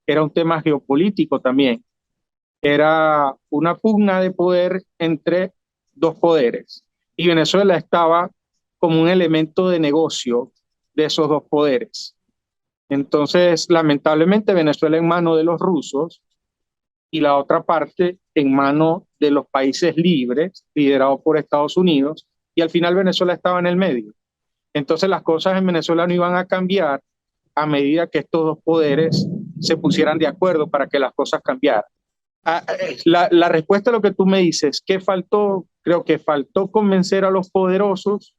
era un tema geopolítico también. Era una pugna de poder entre dos poderes. Y Venezuela estaba como un elemento de negocio de esos dos poderes. Entonces, lamentablemente, Venezuela en manos de los rusos y la otra parte en manos de los países libres, liderados por Estados Unidos, y al final Venezuela estaba en el medio. Entonces, las cosas en Venezuela no iban a cambiar a medida que estos dos poderes se pusieran de acuerdo para que las cosas cambiaran. La respuesta a lo que tú me dices, ¿qué faltó? Creo que faltó convencer a los poderosos,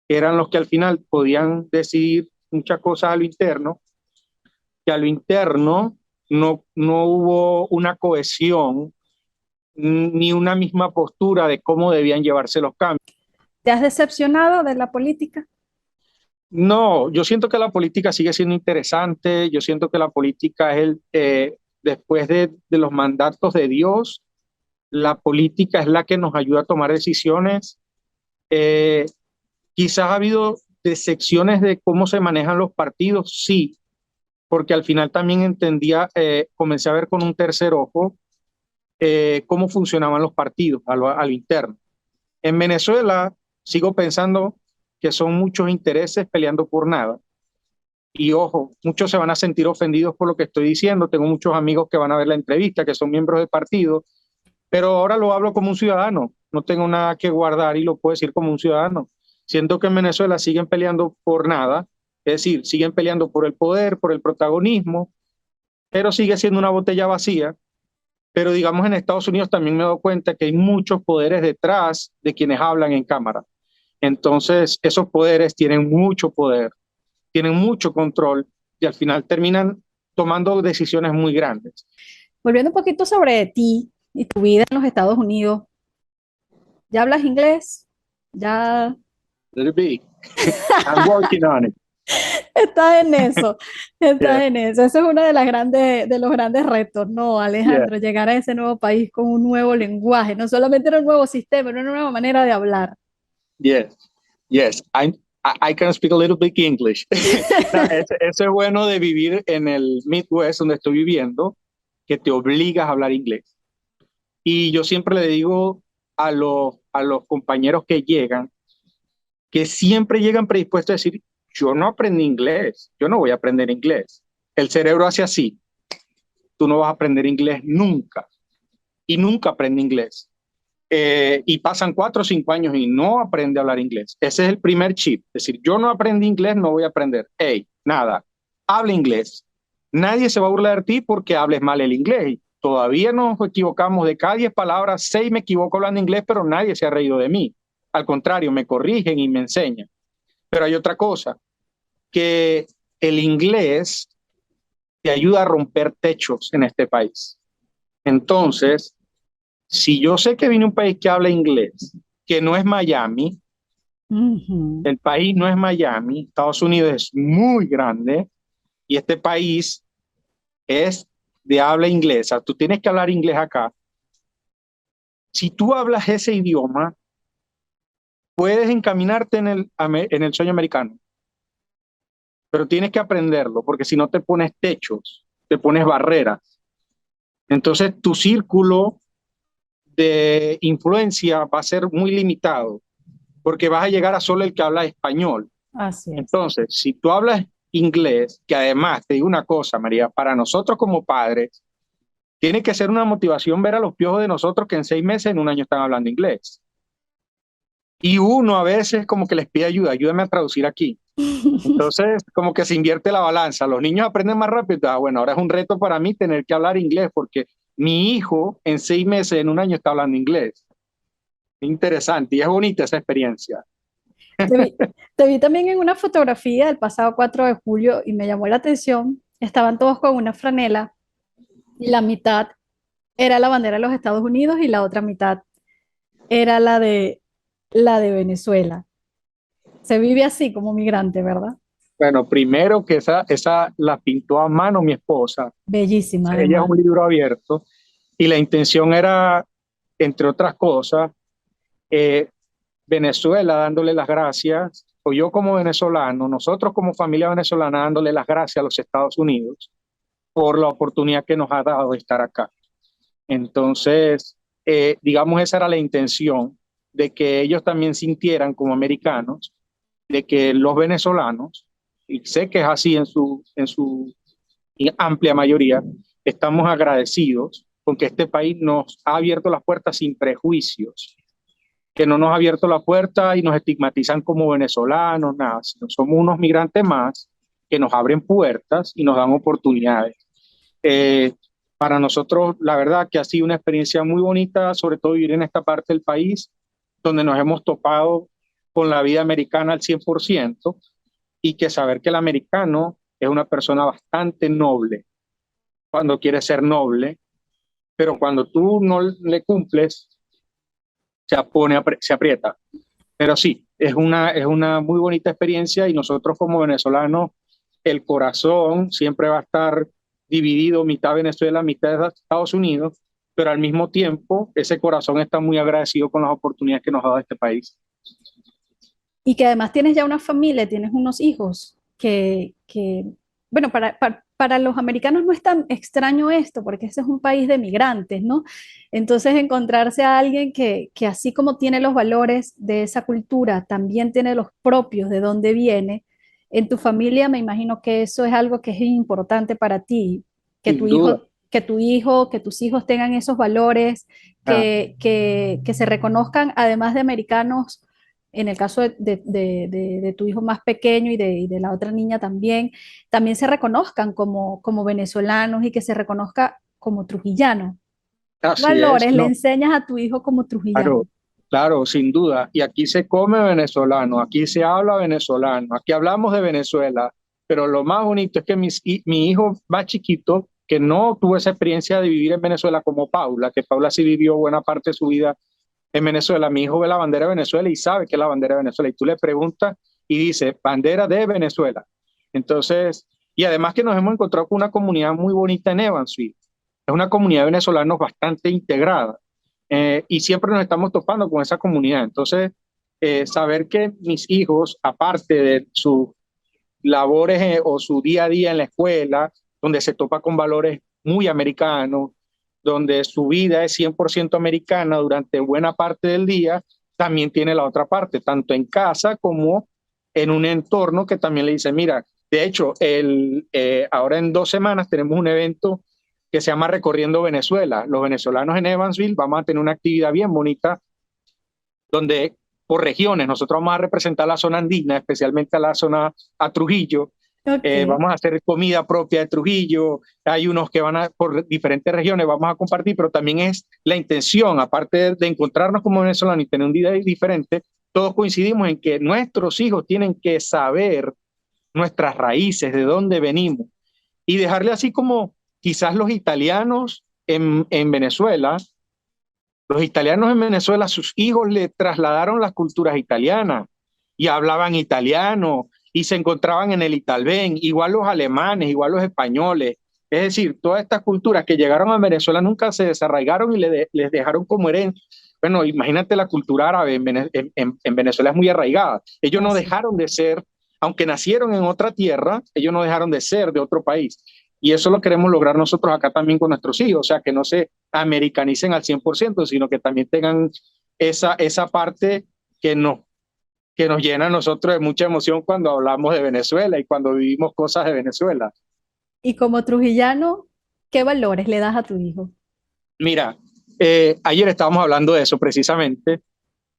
que eran los que al final podían decidir muchas cosas a lo interno, que a lo interno no hubo una cohesión ni una misma postura de cómo debían llevarse los cambios. ¿Te has decepcionado de la política? No, yo siento que la política sigue siendo interesante, yo siento que la política es después de los mandatos de Dios, la política es la que nos ayuda a tomar decisiones. Quizás ha habido decepciones de cómo se manejan los partidos, sí, porque al final también comencé a ver con un tercer ojo cómo funcionaban los partidos a lo interno. En Venezuela sigo pensando que son muchos intereses peleando por nada. Y ojo, muchos se van a sentir ofendidos por lo que estoy diciendo. Tengo muchos amigos que van a ver la entrevista, que son miembros del partido, pero ahora lo hablo como un ciudadano. No tengo nada que guardar y lo puedo decir como un ciudadano. Siento que en Venezuela siguen peleando por nada, es decir, siguen peleando por el poder, por el protagonismo, pero sigue siendo una botella vacía. Pero digamos, en Estados Unidos también me he dado cuenta que hay muchos poderes detrás de quienes hablan en cámara. Entonces, esos poderes tienen mucho poder, tienen mucho control y al final terminan tomando decisiones muy grandes. Volviendo un poquito sobre ti y tu vida en los Estados Unidos, ¿ya hablas inglés? ¿Ya Let it be. I'm working on it. estás en eso? Estás Yeah. en eso. Eso es uno de los grandes retos, ¿no, Alejandro? Llegar a ese nuevo país con un nuevo lenguaje, no solamente un nuevo sistema, una nueva manera de hablar. Yes, yes, I can speak a little bit English. No, eso es bueno de vivir en el Midwest donde estoy viviendo, que te obligas a hablar inglés. Y yo siempre le digo a los compañeros que llegan, que siempre llegan predispuestos a decir, yo no aprendí inglés, yo no voy a aprender inglés. El cerebro hace así, tú no vas a aprender inglés nunca, y nunca aprende inglés. Y pasan 4 o 5 años y no aprende a hablar inglés. Ese es el primer chip. Es decir, yo no aprendí inglés, no voy a aprender. Hey, nada, habla inglés. Nadie se va a burlar de ti porque hables mal el inglés. Todavía nos equivocamos. De cada 10 palabras, 6 me equivoco hablando inglés, pero nadie se ha reído de mí. Al contrario, me corrigen y me enseñan. Pero hay otra cosa, que el inglés te ayuda a romper techos en este país. Entonces, si yo sé que viene un país que habla inglés, que no es Miami, el país no es Miami, Estados Unidos es muy grande y este país es de habla inglesa, tú tienes que hablar inglés acá. Si tú hablas ese idioma, puedes encaminarte en el sueño americano, pero tienes que aprenderlo, porque si no te pones techos, te pones barreras. Entonces tu círculo de influencia va a ser muy limitado, porque vas a llegar a solo el que habla español. Así es. Entonces, si tú hablas inglés, que además, te digo una cosa, María, para nosotros como padres, tiene que ser una motivación ver a los piojos de nosotros que en 6 meses, en un año están hablando inglés. Y uno a veces como que les pide ayuda, ayúdame a traducir aquí. Entonces, como que se invierte la balanza. Los niños aprenden más rápido. Bueno, ahora es un reto para mí tener que hablar inglés porque mi hijo en 6 meses, en un año, está hablando inglés. Interesante y es bonita esa experiencia. Te vi, te vi también en una fotografía del pasado 4 de julio y me llamó la atención. Estaban todos con una franela y la mitad era la bandera de los Estados Unidos y la otra mitad era la de Venezuela. Se vive así como migrante, ¿verdad? Bueno, primero que esa la pintó a mano mi esposa. Bellísima Ella es además. un libro abierto y la intención era, entre otras cosas, eh, Venezuela dándole las gracias, o yo como venezolano, nosotros como familia venezolana dándole las gracias a los Estados Unidos por la oportunidad que nos ha dado de estar acá. Entonces, digamos, esa era la intención, de que ellos también sintieran como americanos, de que los venezolanos, y sé que es así en su amplia mayoría, estamos agradecidos con que este país nos ha abierto las puertas sin prejuicios, que no nos ha abierto la puerta y nos estigmatizan como venezolanos, nada, sino somos unos migrantes más que nos abren puertas y nos dan oportunidades. Eh, para nosotros, la verdad que ha sido una experiencia muy bonita, sobre todo vivir en esta parte del país, donde nos hemos topado con la vida americana al 100% y que saber que el americano es una persona bastante noble cuando quiere ser noble, pero cuando tú no le cumples, se aprieta. Pero sí, es una muy bonita experiencia y nosotros como venezolanos, el corazón siempre va a estar dividido, mitad Venezuela, mitad de Estados Unidos, pero al mismo tiempo ese corazón está muy agradecido con las oportunidades que nos ha dado este país. Y que además tienes ya una familia, tienes unos hijos bueno, para los americanos no es tan extraño esto, porque ese es un país de migrantes, ¿no? Entonces, encontrarse a alguien que así como tiene los valores de esa cultura, también tiene los propios de dónde viene, en tu familia me imagino que eso es algo que es importante para ti, que Sin tu duda. hijo, que tu hijo, que tus hijos tengan esos valores, Ah, que se reconozcan, además de americanos en el caso de tu hijo más pequeño y de la otra niña también, también se reconozcan como venezolanos y que se reconozca como trujillano. ¿Qué así es, valores le no, enseñas a tu hijo como trujillano? claro, claro, sin duda. Y aquí se come venezolano, aquí se habla venezolano, aquí hablamos de Venezuela, pero lo más bonito es que mi hijo más chiquito, que no tuvo esa experiencia de vivir en Venezuela como Paula, que Paula sí vivió buena parte de su vida en Venezuela, mi hijo ve la bandera de Venezuela y sabe que es la bandera de Venezuela, y tú le preguntas y dice, bandera de Venezuela. Entonces, y además que nos hemos encontrado con una comunidad muy bonita en Evansville, es una comunidad de venezolanos bastante integrada, y siempre nos estamos topando con esa comunidad. Entonces, saber que mis hijos, aparte de sus labores o su día a día en la escuela, donde se topa con valores muy americanos, donde su vida es 100% americana durante buena parte del día, también tiene la otra parte, tanto en casa como en un entorno que también le dice, mira, de hecho, ahora en 2 semanas tenemos un evento que se llama Recorriendo Venezuela. Los venezolanos en Evansville vamos a tener una actividad bien bonita donde por regiones nosotros vamos a representar la zona andina, especialmente a la zona a Trujillo. Ok. Vamos a hacer comida propia de Trujillo, hay unos que van por diferentes regiones, vamos a compartir, pero también es la intención, aparte de encontrarnos como venezolanos y tener un día diferente, todos coincidimos en que nuestros hijos tienen que saber nuestras raíces, de dónde venimos, y dejarle así como quizás los italianos en Venezuela. Los italianos en Venezuela, sus hijos le trasladaron las culturas italianas y hablaban italiano y se encontraban en el Italben, igual los alemanes, igual los españoles. Es decir, todas estas culturas que llegaron a Venezuela nunca se desarraigaron y les dejaron como herencia. Bueno, imagínate la cultura árabe en Venezuela es muy arraigada. Ellos no Así. dejaron de ser, aunque nacieron en otra tierra, ellos no dejaron de ser de otro país. Y eso lo queremos lograr nosotros acá también con nuestros hijos, o sea, que no se americanicen al 100%, sino que también tengan esa parte que nos, que nos llena a nosotros de mucha emoción cuando hablamos de Venezuela y cuando vivimos cosas de Venezuela. Y como trujillano, ¿qué valores le das a tu hijo? Mira, ayer estábamos hablando de eso precisamente,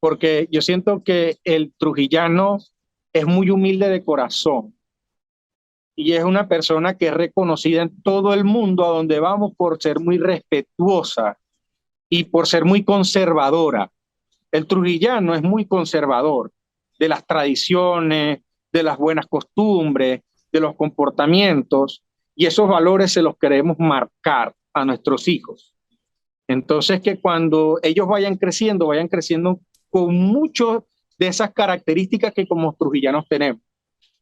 porque yo siento que el trujillano es muy humilde de corazón y es una persona que es reconocida en todo el mundo a donde vamos por ser muy respetuosa y por ser muy conservadora. El trujillano es muy conservador de las tradiciones, de las buenas costumbres, de los comportamientos, y esos valores se los queremos marcar a nuestros hijos. Entonces, que cuando ellos vayan creciendo con muchas de esas características que como trujillanos tenemos,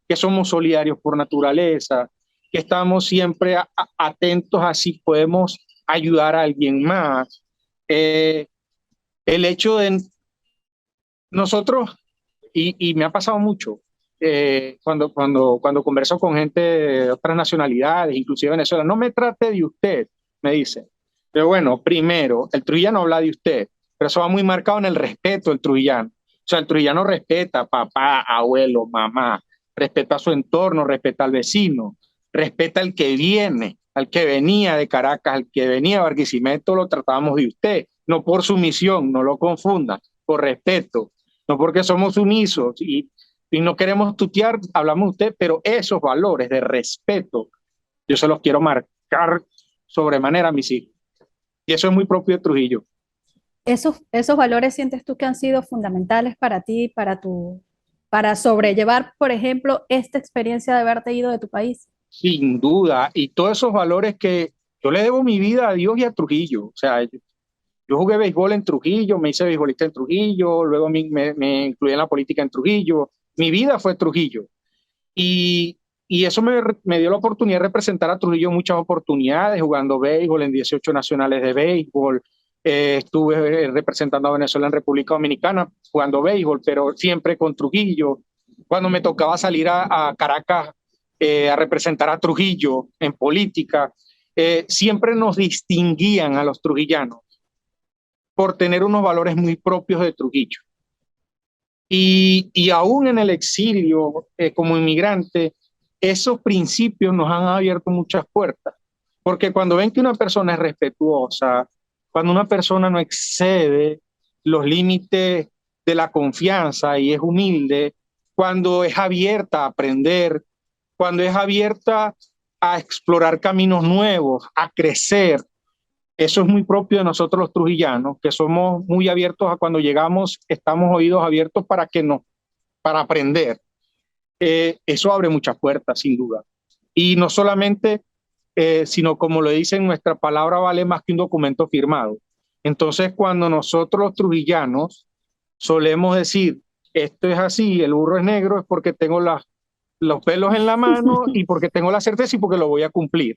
que somos solidarios por naturaleza, que estamos siempre atentos a si podemos ayudar a alguien más. El hecho de nosotros, y me ha pasado mucho, cuando converso con gente de otras nacionalidades, inclusive Venezuela, no me trate de usted, me dice. Pero bueno, primero, el trujillano habla de usted, pero eso va muy marcado en el respeto del trujillano. O sea, el trujillano respeta a papá, abuelo, mamá, respeta a su entorno, respeta al vecino, respeta al que viene, al que venía de Caracas, al que venía de Barquisimeto, lo tratamos de usted, no por sumisión, no lo confunda, por respeto, no porque somos sumisos y no queremos tutear, hablamos de usted, pero esos valores de respeto, yo se los quiero marcar sobremanera a mis hijos. Y eso es muy propio de Trujillo. Esos valores sientes tú que han sido fundamentales para ti, para sobrellevar, por ejemplo, esta experiencia de haberte ido de tu país. Sin duda, y todos esos valores que yo le debo mi vida a Dios y a Trujillo. O sea, yo jugué béisbol en Trujillo, me hice beisbolista en Trujillo, luego me incluí en la política en Trujillo. Mi vida fue Trujillo. Y eso me dio la oportunidad de representar a Trujillo en muchas oportunidades, jugando béisbol en 18 nacionales de béisbol. Estuve representando a Venezuela en República Dominicana jugando béisbol, pero siempre con Trujillo. Cuando me tocaba salir a Caracas a representar a Trujillo en política, siempre nos distinguían a los trujillanos por tener unos valores muy propios de Trujillo. Y aún en el exilio, como inmigrante, esos principios nos han abierto muchas puertas. Porque cuando ven que una persona es respetuosa, cuando una persona no excede los límites de la confianza y es humilde, cuando es abierta a aprender, cuando es abierta a explorar caminos nuevos, a crecer, eso es muy propio de nosotros los trujillanos, que somos muy abiertos a cuando llegamos, estamos oídos abiertos para aprender. Eso abre muchas puertas, sin duda. Y no solamente, sino como lo dicen, nuestra palabra vale más que un documento firmado. Entonces, cuando nosotros los trujillanos solemos decir, esto es así, el burro es negro, es porque tengo los pelos en la mano y porque tengo la certeza y porque lo voy a cumplir.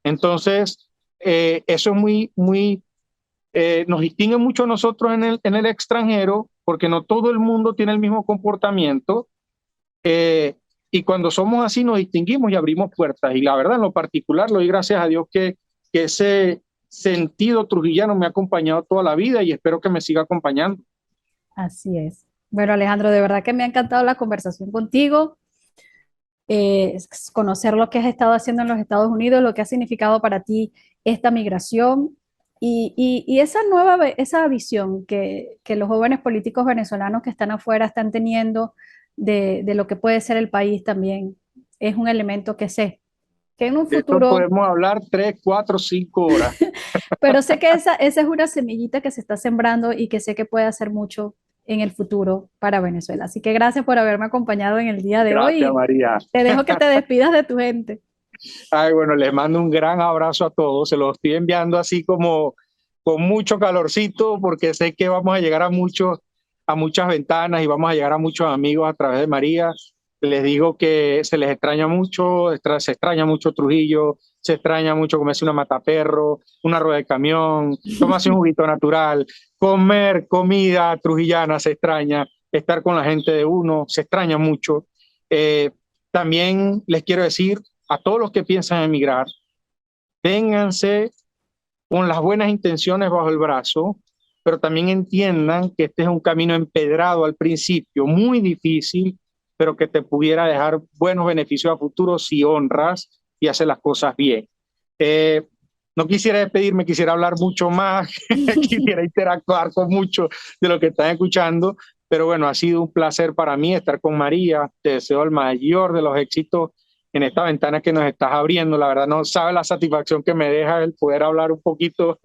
Entonces, eso es nos distingue mucho a nosotros en el extranjero, porque no todo el mundo tiene el mismo comportamiento, y cuando somos así nos distinguimos y abrimos puertas. Y la verdad, en lo particular, le doy gracias a Dios que ese sentido trujillano me ha acompañado toda la vida y espero que me siga acompañando. Así es. Bueno, Alejandro, de verdad que me ha encantado la conversación contigo, conocer lo que has estado haciendo en los Estados Unidos, lo que ha significado para ti esta migración y esa esa visión que los jóvenes políticos venezolanos que están afuera están teniendo de lo que puede ser el país también es un elemento que sé que en un De esto futuro, podemos hablar 3, 4, 5 horas. pero sé que esa es una semillita que se está sembrando y que sé que puede hacer mucho en el futuro para Venezuela. Así que gracias por haberme acompañado en el día de Gracias, hoy. María. Te dejo que te despidas de tu gente. Ay, bueno, les mando un gran abrazo a todos. Se los estoy enviando así como con mucho calorcito porque sé que vamos a llegar a muchas ventanas y vamos a llegar a muchos amigos a través de María. Les digo que se les extraña mucho, se extraña mucho Trujillo, se extraña mucho comerse una mataperro, una rueda de camión, tomarse un juguito natural, comer comida trujillana se extraña, estar con la gente de uno se extraña mucho. También les quiero decir a todos los que piensan emigrar, vénganse con las buenas intenciones bajo el brazo, pero también entiendan que este es un camino empedrado al principio, muy difícil, pero que te pudiera dejar buenos beneficios a futuro si honras y haces las cosas bien. No quisiera despedirme, quisiera hablar mucho más, quisiera interactuar con muchos de los que están escuchando, Pero bueno, ha sido un placer para mí estar con María. Te deseo el mayor de los éxitos en esta ventana que nos estás abriendo. La verdad no sabes la satisfacción que me deja el poder hablar un poquito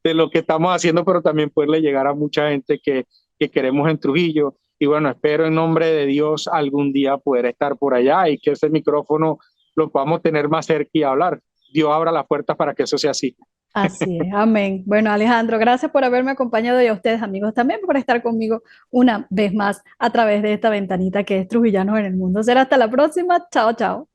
de lo que estamos haciendo, pero también poderle llegar a mucha gente que queremos en Trujillo. Y bueno, espero en nombre de Dios algún día poder estar por allá y que ese micrófono lo podamos tener más cerca y hablar. Dios abra las puertas para que eso sea así. Así es, amén. Bueno, Alejandro, gracias por haberme acompañado y a ustedes, amigos, también por estar conmigo una vez más a través de esta ventanita que es Trujillanos en el Mundo. Será hasta la próxima. Chao, chao.